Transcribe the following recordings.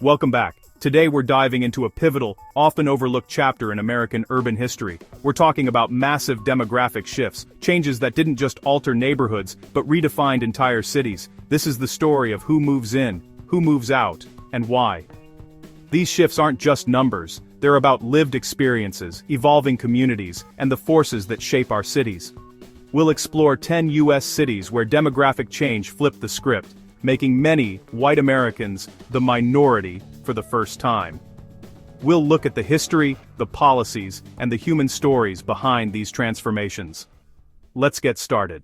Welcome back. Today we're diving into a pivotal, often overlooked chapter in American urban history. We're talking about massive demographic shifts, changes that didn't just alter neighborhoods, but redefined entire cities. This is the story of who moves in, who moves out, and why. These shifts aren't just numbers, they're about lived experiences, evolving communities, and the forces that shape our cities. We'll explore 10 U.S. cities where demographic change flipped the script, making many white Americans the minority for the first time. We'll look at the history, the policies, and the human stories behind these transformations. Let's get started.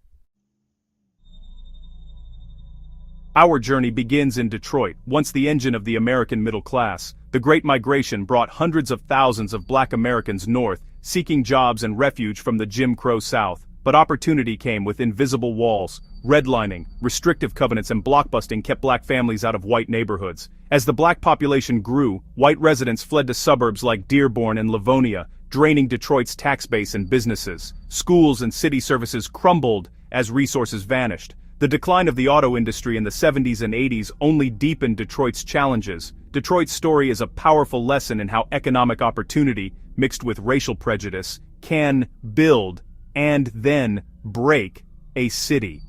Our journey begins in Detroit, once the engine of the American middle class. The Great Migration brought hundreds of thousands of Black Americans north, seeking jobs and refuge from the Jim Crow South. But opportunity came with invisible walls, redlining, restrictive covenants and blockbusting kept Black families out of white neighborhoods. As the Black population grew, white residents fled to suburbs like Dearborn and Livonia, draining Detroit's tax base and businesses. Schools and city services crumbled as resources vanished. The decline of the auto industry in the 70s and 80s only deepened Detroit's challenges. Detroit's story is a powerful lesson in how economic opportunity, mixed with racial prejudice, can build and then break a city.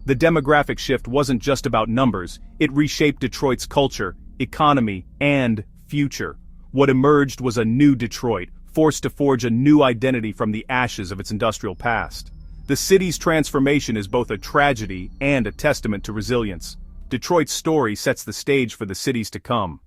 The demographic shift wasn't just about numbers, it reshaped Detroit's culture, economy, and future. What emerged was a new Detroit, forced to forge a new identity from the ashes of its industrial past. The city's transformation is both a tragedy and a testament to resilience. Detroit's story sets the stage for the cities to come.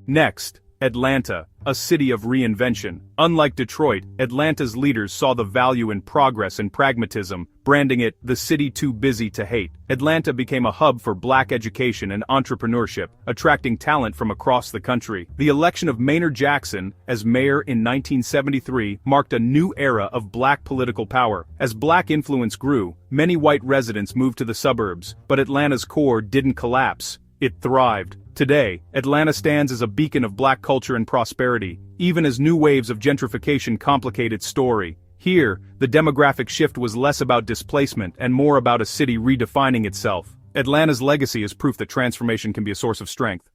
Next, Atlanta, a city of reinvention. Unlike Detroit, Atlanta's leaders saw the value in progress and pragmatism, branding it the city too busy to hate. Atlanta became a hub for Black education and entrepreneurship, attracting talent from across the country. The election of Maynard Jackson as mayor in 1973 marked a new era of Black political power. As Black influence grew, many white residents moved to the suburbs, but Atlanta's core didn't collapse. It thrived. Today, Atlanta stands as a beacon of Black culture and prosperity, even as new waves of gentrification complicate its story. Here, the demographic shift was less about displacement and more about a city redefining itself. Atlanta's legacy is proof that transformation can be a source of strength.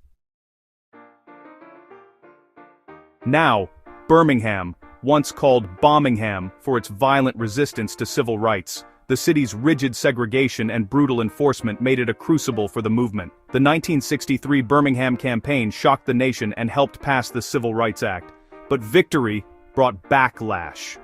Now, Birmingham, once called Bombingham for its violent resistance to civil rights. The city's rigid segregation and brutal enforcement made it a crucible for the movement. The 1963 Birmingham campaign shocked the nation and helped pass the Civil Rights Act. But victory brought backlash.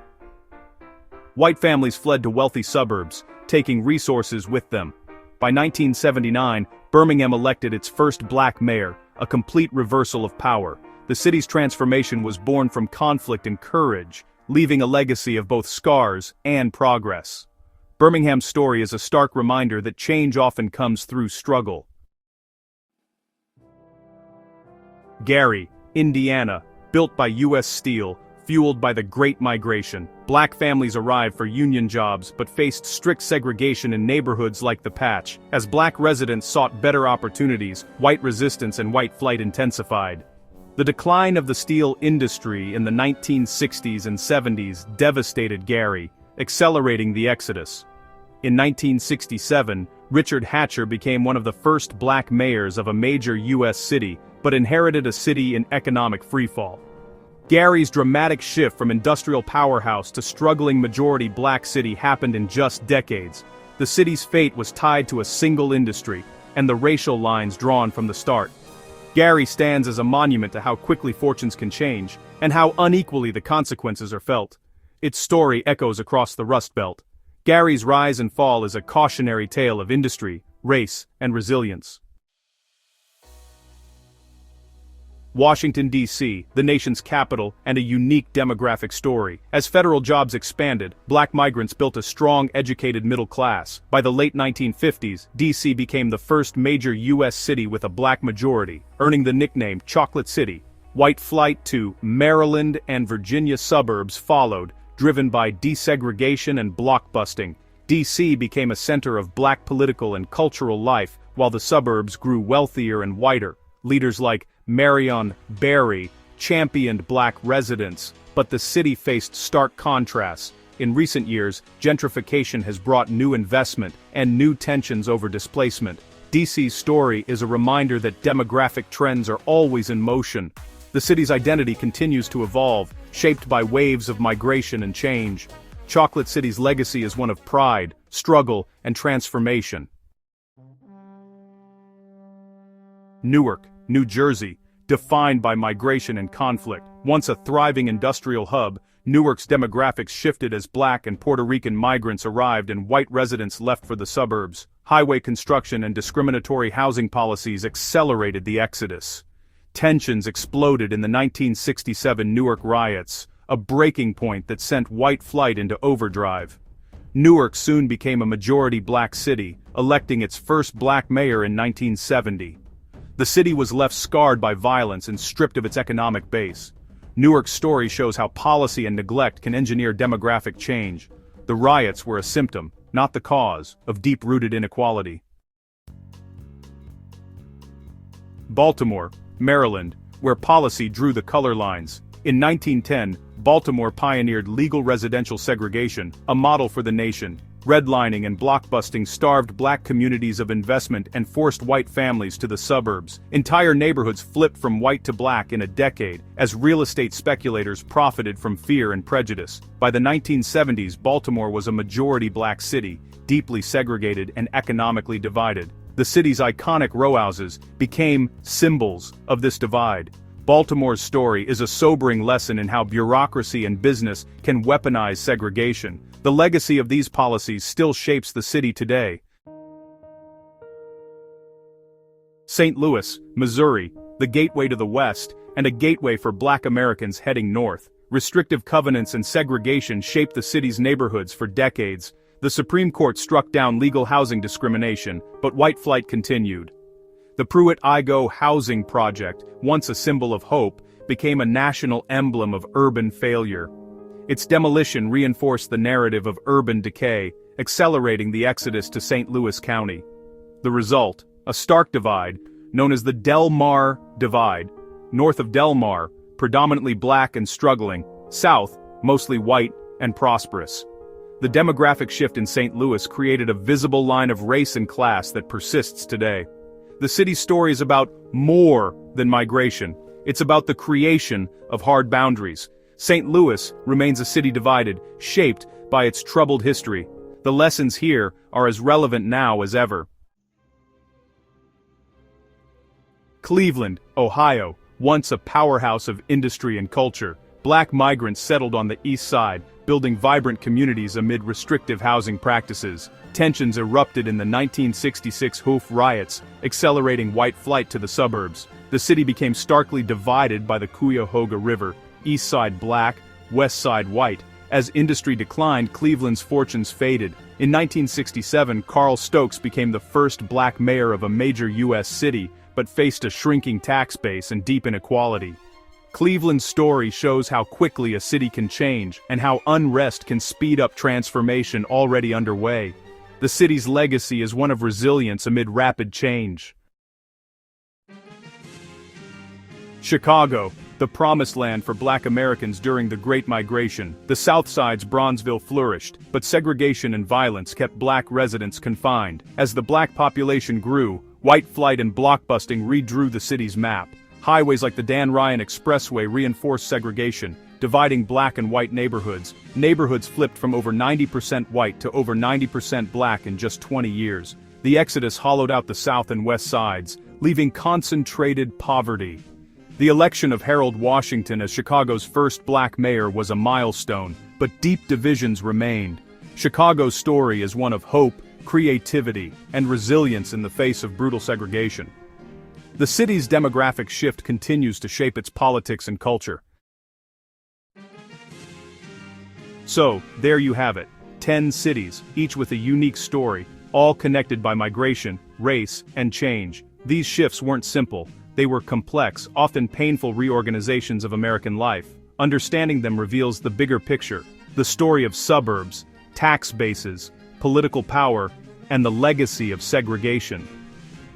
White families fled to wealthy suburbs, taking resources with them. By 1979, Birmingham elected its first Black mayor, a complete reversal of power. The city's transformation was born from conflict and courage, leaving a legacy of both scars and progress. Birmingham's story is a stark reminder that change often comes through struggle. Gary, Indiana, built by U.S. Steel, fueled by the Great Migration. Black families arrived for union jobs but faced strict segregation in neighborhoods like the Patch. As Black residents sought better opportunities, white resistance and white flight intensified. The decline of the steel industry in the 1960s and 70s devastated Gary, accelerating the exodus. In 1967, Richard Hatcher became one of the first Black mayors of a major U.S. city, but inherited a city in economic freefall. Gary's dramatic shift from industrial powerhouse to struggling majority Black city happened in just decades. The city's fate was tied to a single industry, and the racial lines drawn from the start. Gary stands as a monument to how quickly fortunes can change, and how unequally the consequences are felt. Its story echoes across the Rust Belt. Gary's rise and fall is a cautionary tale of industry, race, and resilience. Washington, D.C., the nation's capital, and a unique demographic story. As federal jobs expanded, Black migrants built a strong, educated middle class. By the late 1950s, D.C. became the first major U.S. city with a Black majority, earning the nickname Chocolate City. White flight to Maryland and Virginia suburbs followed, driven by desegregation and blockbusting. D.C. became a center of Black political and cultural life, while the suburbs grew wealthier and whiter. Leaders like Marion Barry championed Black residents, but the city faced stark contrasts. In recent years, gentrification has brought new investment and new tensions over displacement. DC's story is a reminder that demographic trends are always in motion. The city's identity continues to evolve, shaped by waves of migration and change. Chocolate City's legacy is one of pride, struggle, and transformation. Newark, New Jersey, defined by migration and conflict. Once a thriving industrial hub, Newark's demographics shifted as Black and Puerto Rican migrants arrived and white residents left for the suburbs. Highway construction and discriminatory housing policies accelerated the exodus. Tensions exploded in the 1967 Newark riots, a breaking point that sent white flight into overdrive. Newark soon became a majority Black city, electing its first Black mayor in 1970. The city was left scarred by violence and stripped of its economic base. Newark's story shows how policy and neglect can engineer demographic change. The riots were a symptom, not the cause, of deep-rooted inequality. Baltimore, Maryland, where policy drew the color lines. In 1910, Baltimore pioneered legal residential segregation, a model for the nation. Redlining and blockbusting starved Black communities of investment and forced white families to the suburbs. Entire neighborhoods flipped from white to Black in a decade, as real estate speculators profited from fear and prejudice. By the 1970s, Baltimore was a majority Black city, deeply segregated and economically divided. The city's iconic row houses became symbols of this divide. Baltimore's story is a sobering lesson in how bureaucracy and business can weaponize segregation. The legacy of these policies still shapes the city today. St. Louis, Missouri, the gateway to the West, and a gateway for Black Americans heading north. Restrictive covenants and segregation shaped the city's neighborhoods for decades. The Supreme Court struck down legal housing discrimination, but white flight continued. The Pruitt-Igoe housing project, once a symbol of hope, became a national emblem of urban failure. Its demolition reinforced the narrative of urban decay, accelerating the exodus to St. Louis County. The result, a stark divide, known as the Del Mar Divide. North of Del Mar, predominantly Black and struggling, south, mostly white and prosperous. The demographic shift in St. Louis created a visible line of race and class that persists today. The city's story is about more than migration. It's about the creation of hard boundaries. St. Louis remains a city divided, shaped by its troubled history. The lessons here are as relevant now as ever. Cleveland, Ohio, once a powerhouse of industry and culture. Black migrants settled on the east side, building vibrant communities amid restrictive housing practices. Tensions erupted in the 1966 Hoof riots, accelerating white flight to the suburbs. The city became starkly divided by the Cuyahoga River, east side Black, west side white. As industry declined, Cleveland's fortunes faded. In 1967, Carl Stokes became the first Black mayor of a major U.S. city, but faced a shrinking tax base and deep inequality. Cleveland's story shows how quickly a city can change, and how unrest can speed up transformation already underway. The city's legacy is one of resilience amid rapid change. Chicago, the promised land for Black Americans during the Great Migration. The South Side's Bronzeville flourished, but segregation and violence kept Black residents confined. As the Black population grew, white flight and blockbusting redrew the city's map. Highways like the Dan Ryan Expressway reinforced segregation, dividing Black and white neighborhoods. Neighborhoods flipped from over 90% white to over 90% Black in just 20 years. The exodus hollowed out the South and West sides, leaving concentrated poverty. The election of Harold Washington as Chicago's first Black mayor was a milestone, but deep divisions remained. Chicago's story is one of hope, creativity, and resilience in the face of brutal segregation. The city's demographic shift continues to shape its politics and culture. So, there you have it. 10 cities, each with a unique story, all connected by migration, race, and change. These shifts weren't simple. They were complex, often painful reorganizations of American life. Understanding them reveals the bigger picture, the story of suburbs, tax bases, political power, and the legacy of segregation.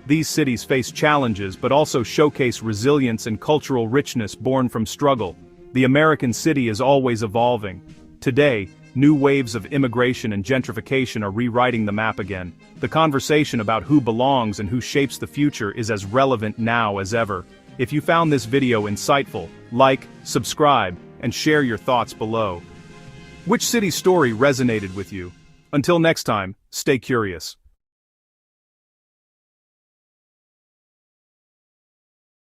These cities face challenges but also showcase resilience and cultural richness born from struggle. The American city is always evolving. Today, New waves of immigration and gentrification are rewriting the map again. The conversation about who belongs and who shapes the future is as relevant now as ever. If you found this video insightful, like, subscribe, and share your thoughts below. Which city story resonated with you? Until next time, stay curious.